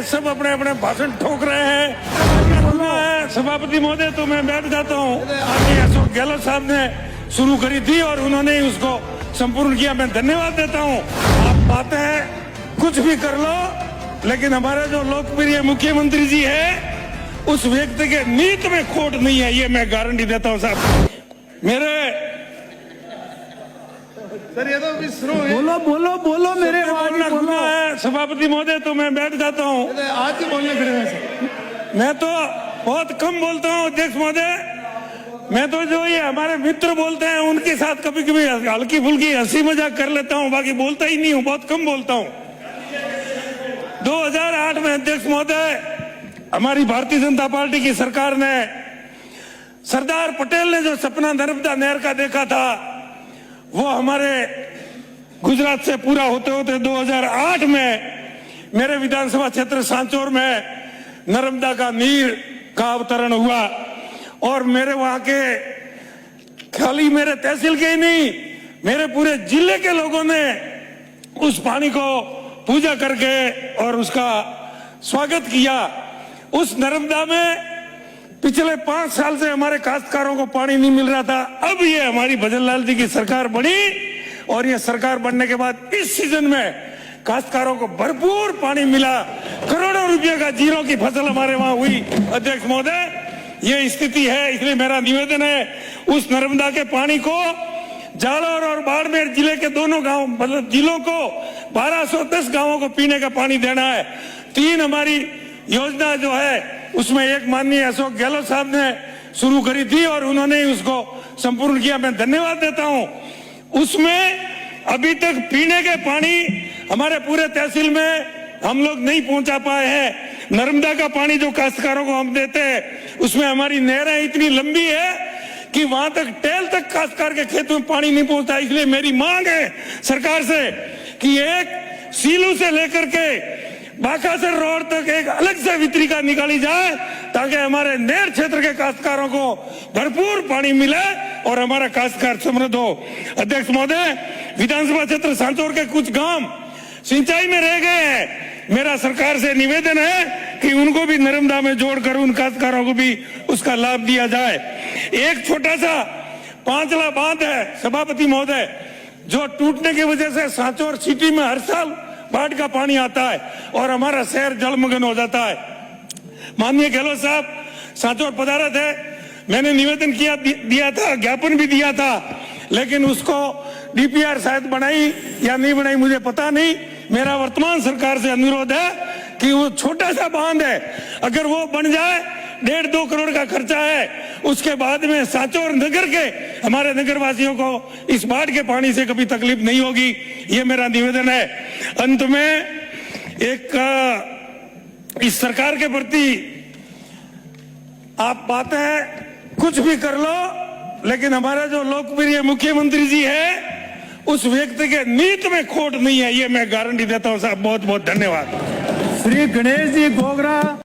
सब अपने अपने भाषण ठोक रहे हैं। सभापति महोदय, तो मैं बैठ जाता हूँ। आगे अशोक गहलोत साहब ने शुरू करी थी और उन्होंने ही उसको संपूर्ण किया। मैं धन्यवाद देता हूँ। आप बातें कुछ भी कर लो, लेकिन हमारे जो लोकप्रिय मुख्यमंत्री जी है उस व्यक्ति के नीत में खोट नहीं है, ये मैं गारंटी देता हूँ साहब। मेरे सर ये तो अभी शुरू है। बोलो बोलो बोलो मेरे बोलना खुला है सभापति महोदय, तो मैं बैठ जाता हूँ। आज ही बोलने खड़े हैं सर। मैं तो बहुत कम बोलता हूँ अध्यक्ष महोदय। मैं तो जो ये हमारे मित्र बोलते हैं उनके साथ कभी कभी हल्की फुल्की हंसी मजाक कर लेता हूँ, बाकी बोलता ही नहीं हूँ, बहुत कम बोलता हूँ। 2008 में अध्यक्ष महोदय हमारी भारतीय जनता पार्टी की सरकार ने, सरदार पटेल ने जो सपना नर्मदा नहर का देखा था वो हमारे गुजरात से पूरा होते होते 2008 में मेरे विधानसभा क्षेत्र सांचौर में नर्मदा का नीर का अवतरण हुआ और मेरे वहां के, खाली मेरे तहसील के ही नहीं, मेरे पूरे जिले के लोगों ने उस पानी को पूजा करके और उसका स्वागत किया। उस नर्मदा में पिछले 5 साल से हमारे काश्तकारों को पानी नहीं मिल रहा था। अब ये हमारी भजनलाल जी की सरकार बनी और ये सरकार बनने के बाद इस सीजन में काश्तकारों को भरपूर पानी मिला। करोड़ों रुपए का जीरो की फसल हमारे वहां हुई। अध्यक्ष महोदय, ये स्थिति है, इसलिए मेरा निवेदन है उस नर्मदा के पानी को जालौर और बाड़मेर जिले के दोनों गांव, मतलब जिलों को 1210 गांवों को पीने का पानी देना है। 3 हमारी योजना जो है उसमें एक माननीय अशोक गहलोत साहब ने शुरू करी थी और उन्होंने ही उसको संपूर्ण किया। मैं धन्यवाद देता हूं। उसमें अभी तक पीने के पानी हमारे पूरे तहसील में हम लोग नहीं पहुंचा पाए हैं। नर्मदा का पानी जो काश्तकारों को हम देते हैं उसमें हमारी नहरें इतनी लंबी है कि वहां तक टेल तक काश्तकार के खेत में पानी नहीं पहुंचता। इसलिए मेरी मांग है सरकार से कि एक सीलू से लेकर के बाकासर रोड तक एक अलग से वितरिका निकाली जाए ताकि हमारे नहर क्षेत्र के काश्तकारों को भरपूर पानी मिले और हमारा काश्तकार समृद्ध हो। अध्यक्ष महोदय, विधानसभा क्षेत्र सांचौर के कुछ गांव सिंचाई में रह गए हैं। मेरा सरकार से निवेदन है कि उनको भी नर्मदा में जोड़कर उन काश्तकारों को भी उसका लाभ दिया जाए। एक छोटा सा 5ला बांध है सभापति महोदय, जो टूटने की वजह से सांचौर सिटी में हर साल बाढ़ का पानी आता है और हमारा शहर जलमग्न हो जाता है। माननीय गहलोत साहब सांचौर पधारे थे, मैंने निवेदन दिया था, ज्ञापन भी दिया था, लेकिन उसको डीपीआर शायद बनाई या नहीं बनाई मुझे पता नहीं। मेरा वर्तमान सरकार से अनुरोध है कि वो छोटा सा बांध है, अगर वो बन जाए 1.5-2 करोड़ का खर्चा है, उसके बाद में सांचौर नगर के हमारे नगर वासियों को इस बाढ़ के पानी से कभी तकलीफ नहीं होगी। ये मेरा निवेदन है। अंत में एक इस सरकार के प्रति आप बातें कुछ भी कर लो, लेकिन हमारे जो लोकप्रिय मुख्यमंत्री जी है उस व्यक्ति के नीत में खोट नहीं है, ये मैं गारंटी देता हूं साहब। बहुत बहुत धन्यवाद। श्री गणेश जी गोगरा।